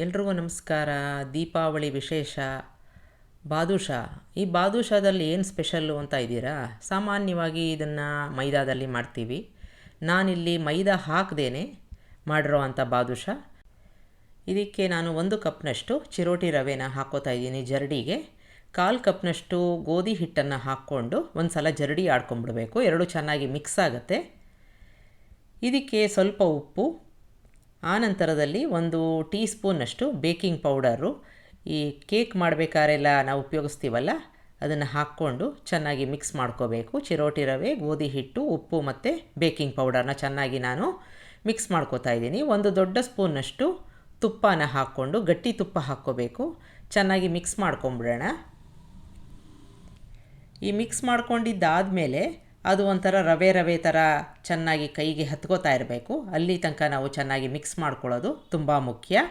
ಎಲ್ರಿಗೂ ನಮಸ್ಕಾರ. ದೀಪಾವಳಿ ವಿಶೇಷ ಬಾದುಷ. ಈ ಬಾದುಷಾದಲ್ಲಿ ಏನು ಸ್ಪೆಷಲ್ಲು ಅಂತ ಇದ್ದೀರಾ? ಸಾಮಾನ್ಯವಾಗಿ ಇದನ್ನು ಮೈದಾದಲ್ಲಿ ಮಾಡ್ತೀವಿ. ನಾನಿಲ್ಲಿ ಮೈದಾ ಹಾಕದೇನೆ ಮಾಡಿರೋ ಅಂಥ ಬಾದುಷ. ಇದಕ್ಕೆ ನಾನು 1 ಕಪ್ನಷ್ಟು ಚಿರೋಟಿ ರವೆನ ಹಾಕ್ಕೋತಾ ಇದ್ದೀನಿ ಜರಡಿಗೆ. 1/4 ಕಪ್ನಷ್ಟು ಗೋಧಿ ಹಿಟ್ಟನ್ನು ಹಾಕ್ಕೊಂಡು ಒಂದು ಸಲ ಜರಡಿ ಆಡ್ಕೊಂಬಿಡಬೇಕು. ಎರಡು ಚೆನ್ನಾಗಿ ಮಿಕ್ಸ್ ಆಗುತ್ತೆ. ಇದಕ್ಕೆ ಸ್ವಲ್ಪ ಉಪ್ಪು, ಆನಂತರದಲ್ಲಿ 1 ಟೀ ಸ್ಪೂನಷ್ಟು ಬೇಕಿಂಗ್ ಪೌಡರು, ಈ ಕೇಕ್ ಮಾಡಬೇಕಾರೆಲ್ಲ ನಾವು ಉಪಯೋಗಿಸ್ತೀವಲ್ಲ ಅದನ್ನು ಹಾಕ್ಕೊಂಡು ಚೆನ್ನಾಗಿ ಮಿಕ್ಸ್ ಮಾಡ್ಕೋಬೇಕು. ಚಿರೋಟಿ ರವೆ, ಗೋಧಿ ಹಿಟ್ಟು, ಉಪ್ಪು ಮತ್ತು ಬೇಕಿಂಗ್ ಪೌಡರ್ನ ಚೆನ್ನಾಗಿ ನಾನು ಮಿಕ್ಸ್ ಮಾಡ್ಕೋತಾ ಇದ್ದೀನಿ. 1 ದೊಡ್ಡ ಸ್ಪೂನಷ್ಟು ತುಪ್ಪನ ಹಾಕ್ಕೊಂಡು, ಗಟ್ಟಿ ತುಪ್ಪ ಹಾಕ್ಕೋಬೇಕು. ಚೆನ್ನಾಗಿ ಮಿಕ್ಸ್ ಮಾಡ್ಕೊಂಬಿಡೋಣ. ಈ ಮಿಕ್ಸ್ ಮಾಡ್ಕೊಂಡಿದ್ದಾದಮೇಲೆ ಅದು ಒಂಥರ ರವೆ ಥರ ಚೆನ್ನಾಗಿ ಕೈಗೆ ಹತ್ಕೋತಾ ಇರಬೇಕು. ಅಲ್ಲಿ ತನಕ ನಾವು ಚೆನ್ನಾಗಿ ಮಿಕ್ಸ್ ಮಾಡ್ಕೊಳ್ಳೋದು ತುಂಬ ಮುಖ್ಯ.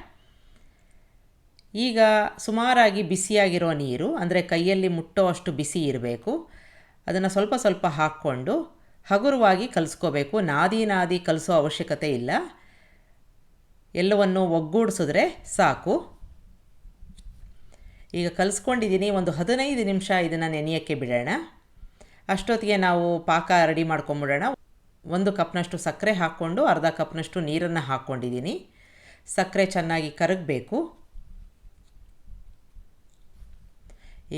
ಈಗ ಸುಮಾರಾಗಿ ಬಿಸಿಯಾಗಿರೋ ನೀರು, ಅಂದರೆ ಕೈಯಲ್ಲಿ ಮುಟ್ಟೋ ಅಷ್ಟು ಬಿಸಿ ಇರಬೇಕು. ಅದನ್ನು ಸ್ವಲ್ಪ ಸ್ವಲ್ಪ ಹಾಕ್ಕೊಂಡು ಹಗುರವಾಗಿ ಕಲಿಸ್ಕೋಬೇಕು. ನಾದಿ ಕಲಿಸೋ ಅವಶ್ಯಕತೆ ಇಲ್ಲ. ಎಲ್ಲವನ್ನು ಒಗ್ಗೂಡಿಸಿದ್ರೆ ಸಾಕು. ಈಗ ಕಲಿಸ್ಕೊಂಡಿದ್ದೀನಿ. ಒಂದು 15 ನಿಮಿಷ ಇದನ್ನು ನೆನೆಯೋಕ್ಕೆ ಬಿಡೋಣ. ಅಷ್ಟೊತ್ತಿಗೆ ನಾವು ಪಾಕ ರೆಡಿ ಮಾಡ್ಕೊಂಬಿಡೋಣ. 1 ಕಪ್ನಷ್ಟು ಸಕ್ಕರೆ ಹಾಕ್ಕೊಂಡು ಅರ್ಧ ಕಪ್ನಷ್ಟು ನೀರನ್ನು ಹಾಕ್ಕೊಂಡಿದ್ದೀನಿ. ಸಕ್ಕರೆ ಚೆನ್ನಾಗಿ ಕರಗಬೇಕು.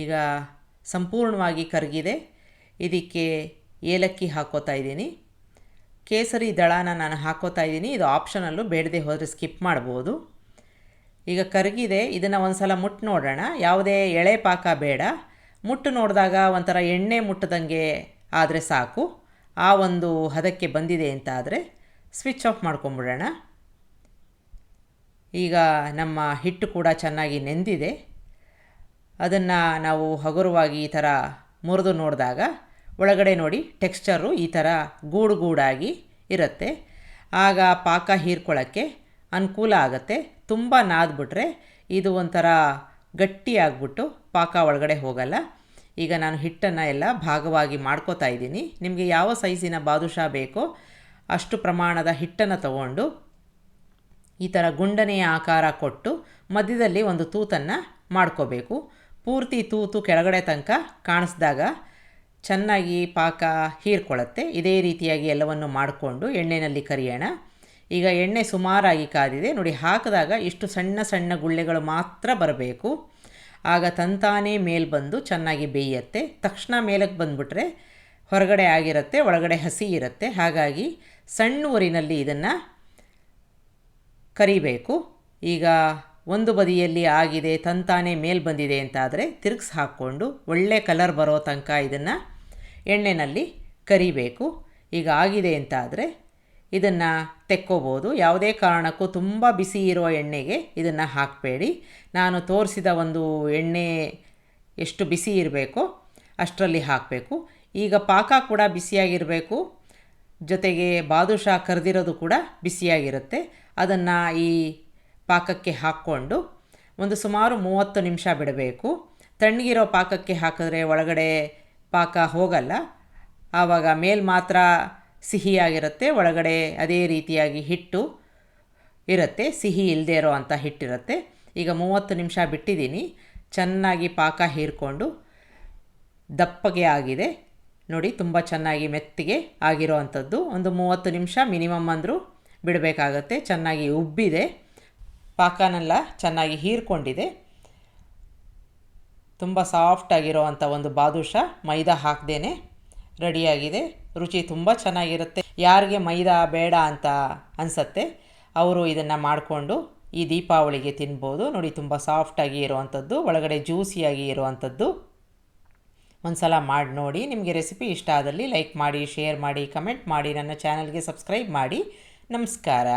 ಈಗ ಸಂಪೂರ್ಣವಾಗಿ ಕರಗಿದೆ. ಇದಕ್ಕೆ ಏಲಕ್ಕಿ ಹಾಕ್ಕೋತಾ ಇದ್ದೀನಿ. ಕೇಸರಿ ದಳನ ನಾನು ಹಾಕ್ಕೋತಾ ಇದ್ದೀನಿ. ಇದು ಆಪ್ಷನಲ್ಲು, ಬೇಡದೆ ಹೋದರೆ ಸ್ಕಿಪ್ ಮಾಡ್ಬೋದು. ಈಗ ಕರಗಿದೆ. ಇದನ್ನು ಒಂದು ಸಲ ಮುಟ್ಟು ನೋಡೋಣ. ಯಾವುದೇ ಎಳೆ ಪಾಕ ಬೇಡ. ಮುಟ್ಟು ನೋಡಿದಾಗ ಒಂಥರ ಎಣ್ಣೆ ಮುಟ್ಟದಂಗೆ ಆದರೆ ಸಾಕು. ಆ ಒಂದು ಹದಕ್ಕೆ ಬಂದಿದೆ ಅಂತ ಆದರೆ ಸ್ವಿಚ್ ಆಫ್ ಮಾಡ್ಕೊಂಬಿಡೋಣ. ಈಗ ನಮ್ಮ ಹಿಟ್ಟು ಕೂಡ ಚೆನ್ನಾಗಿ ನೆಂದಿದೆ. ಅದನ್ನು ನಾವು ಹಗುರವಾಗಿ ಈ ಥರ ಮುರಿದು ನೋಡಿದಾಗ ಒಳಗಡೆ ನೋಡಿ ಟೆಕ್ಸ್ಚರು ಈ ಥರ ಗೂಡಾಗಿ ಇರುತ್ತೆ. ಆಗ ಪಾಕ ಹೀರ್ಕೊಳ್ಳೋಕ್ಕೆ ಅನುಕೂಲ ಆಗುತ್ತೆ. ತುಂಬ ನಾದ್ಬಿಟ್ರೆ ಇದು ಒಂಥರ ಗಟ್ಟಿ ಆಗಿಬಿಟ್ಟು ಪಾಕ ಒಳಗಡೆ ಹೋಗಲ್ಲ. ಈಗ ನಾನು ಹಿಟ್ಟನ್ನು ಎಲ್ಲ ಭಾಗವಾಗಿ ಮಾಡ್ಕೋತಾ ಇದ್ದೀನಿ. ನಿಮಗೆ ಯಾವ ಸೈಜಿನ ಬಾದುಷಾ ಬೇಕೋ ಅಷ್ಟು ಪ್ರಮಾಣದ ಹಿಟ್ಟನ್ನು ತಗೊಂಡು ಈ ಥರ ಗುಂಡನೆಯ ಆಕಾರ ಕೊಟ್ಟು ಮಧ್ಯದಲ್ಲಿ ಒಂದು ತೂತನ್ನು ಮಾಡ್ಕೋಬೇಕು. ಪೂರ್ತಿ ತೂತು ಕೆಳಗಡೆ ತನಕ ಕಾಣಿಸ್ದಾಗ ಚೆನ್ನಾಗಿ ಪಾಕ ಹೀರ್ಕೊಳ್ಳುತ್ತೆ. ಇದೇ ರೀತಿಯಾಗಿ ಎಲ್ಲವನ್ನು ಮಾಡಿಕೊಂಡು ಎಣ್ಣೆಯಲ್ಲಿ ಕರಿಯೋಣ. ಈಗ ಎಣ್ಣೆ ಸುಮಾರಾಗಿ ಕಾದಿದೆ ನೋಡಿ. ಹಾಕಿದಾಗ ಇಷ್ಟು ಸಣ್ಣ ಸಣ್ಣ ಗುಳ್ಳೆಗಳು ಮಾತ್ರ ಬರಬೇಕು. ಆಗ ತಂತಾನೇ ಮೇಲೆ ಬಂದು ಚೆನ್ನಾಗಿ ಬೇಯುತ್ತೆ. ತಕ್ಷಣ ಮೇಲಕ್ಕೆ ಬಂದುಬಿಟ್ರೆ ಹೊರಗಡೆ ಆಗಿರುತ್ತೆ, ಒಳಗಡೆ ಹಸಿ ಇರುತ್ತೆ. ಹಾಗಾಗಿ ಸಣ್ಣ ಊರಿನಲ್ಲಿ ಇದನ್ನು ಕರಿಬೇಕು. ಈಗ ಒಂದು ಬದಿಯಲ್ಲಿ ಆಗಿದೆ, ತಂತಾನೇ ಮೇಲೆ ಬಂದಿದೆ ಅಂತಾದರೆ ತಿರುಗಿಸಿ ಹಾಕ್ಕೊಂಡು ಒಳ್ಳೆ ಕಲರ್ ಬರೋ ತನಕ ಇದನ್ನು ಎಣ್ಣೆಯಲ್ಲಿ ಕರಿಬೇಕು. ಈಗ ಆಗಿದೆ ಅಂತಾದರೆ ಇದನ್ನು ತೆಕ್ಕೋಬೋದು. ಯಾವುದೇ ಕಾರಣಕ್ಕೂ ತುಂಬ ಬಿಸಿ ಇರೋ ಎಣ್ಣೆಗೆ ಇದನ್ನು ಹಾಕಬೇಡಿ. ನಾನು ತೋರಿಸಿದ ಒಂದು ಎಣ್ಣೆ ಎಷ್ಟು ಬಿಸಿ ಇರಬೇಕೋ ಅಷ್ಟರಲ್ಲಿ ಹಾಕಬೇಕು. ಈಗ ಪಾಕ ಕೂಡ ಬಿಸಿಯಾಗಿರಬೇಕು, ಜೊತೆಗೆ ಬಾದುಷಾ ಕರೆದಿರೋದು ಕೂಡ ಬಿಸಿಯಾಗಿರುತ್ತೆ. ಅದನ್ನು ಈ ಪಾಕಕ್ಕೆ ಹಾಕ್ಕೊಂಡು ಒಂದು ಸುಮಾರು 30 ನಿಮಿಷ ಬಿಡಬೇಕು. ತಣ್ಣಗಿರೋ ಪಾಕಕ್ಕೆ ಹಾಕಿದ್ರೆ ಒಳಗಡೆ ಪಾಕ ಹೋಗಲ್ಲ. ಆವಾಗ ಮೇಲೆ ಮಾತ್ರ ಸಿಹಿಯಾಗಿರುತ್ತೆ, ಒಳಗಡೆ ಅದೇ ರೀತಿಯಾಗಿ ಹಿಟ್ಟು ಇರುತ್ತೆ, ಸಿಹಿ ಇಲ್ಲದೆ ಇರೋ ಅಂಥ ಹಿಟ್ಟಿರುತ್ತೆ. ಈಗ 30 ನಿಮಿಷ ಬಿಟ್ಟಿದ್ದೀನಿ. ಚೆನ್ನಾಗಿ ಪಾಕ ಹೀರ್ಕೊಂಡು ದಪ್ಪಗೆ ಆಗಿದೆ ನೋಡಿ. ತುಂಬ ಚೆನ್ನಾಗಿ ಮೆತ್ತಿಗೆ ಆಗಿರೋ ಅಂಥದ್ದು. ಒಂದು 30 ನಿಮಿಷ ಮಿನಿಮಮ್ ಅಂದರೂ ಬಿಡಬೇಕಾಗತ್ತೆ. ಚೆನ್ನಾಗಿ ಉಬ್ಬಿದೆ, ಪಾಕನೆಲ್ಲ ಚೆನ್ನಾಗಿ ಹೀರ್ಕೊಂಡಿದೆ. ತುಂಬ ಸಾಫ್ಟಾಗಿರೋ ಅಂಥ ಒಂದು ಬಾದುಷಾ ಮೈದಾ ಹಾಕ್ದೇನೆ ರೆಡಿಯಾಗಿದೆ. ರುಚಿ ತುಂಬ ಚೆನ್ನಾಗಿರುತ್ತೆ. ಯಾರಿಗೆ ಮೈದಾ ಬೇಡ ಅಂತ ಅನಿಸತ್ತೆ ಅವರು ಇದನ್ನು ಮಾಡಿಕೊಂಡು ಈ ದೀಪಾವಳಿಗೆ ತಿನ್ಬೋದು. ನೋಡಿ, ತುಂಬ ಸಾಫ್ಟಾಗಿ ಇರುವಂಥದ್ದು, ಒಳಗಡೆ ಜ್ಯೂಸಿಯಾಗಿ ಇರುವಂಥದ್ದು. ಒಂದು ಸಲ ಮಾಡಿ ನೋಡಿ. ನಿಮಗೆ ರೆಸಿಪಿ ಇಷ್ಟ ಆದಲ್ಲಿ ಲೈಕ್ ಮಾಡಿ, ಶೇರ್ ಮಾಡಿ, ಕಮೆಂಟ್ ಮಾಡಿ, ನನ್ನ ಚಾನಲ್ಗೆ ಸಬ್ಸ್ಕ್ರೈಬ್ ಮಾಡಿ. ನಮಸ್ಕಾರ.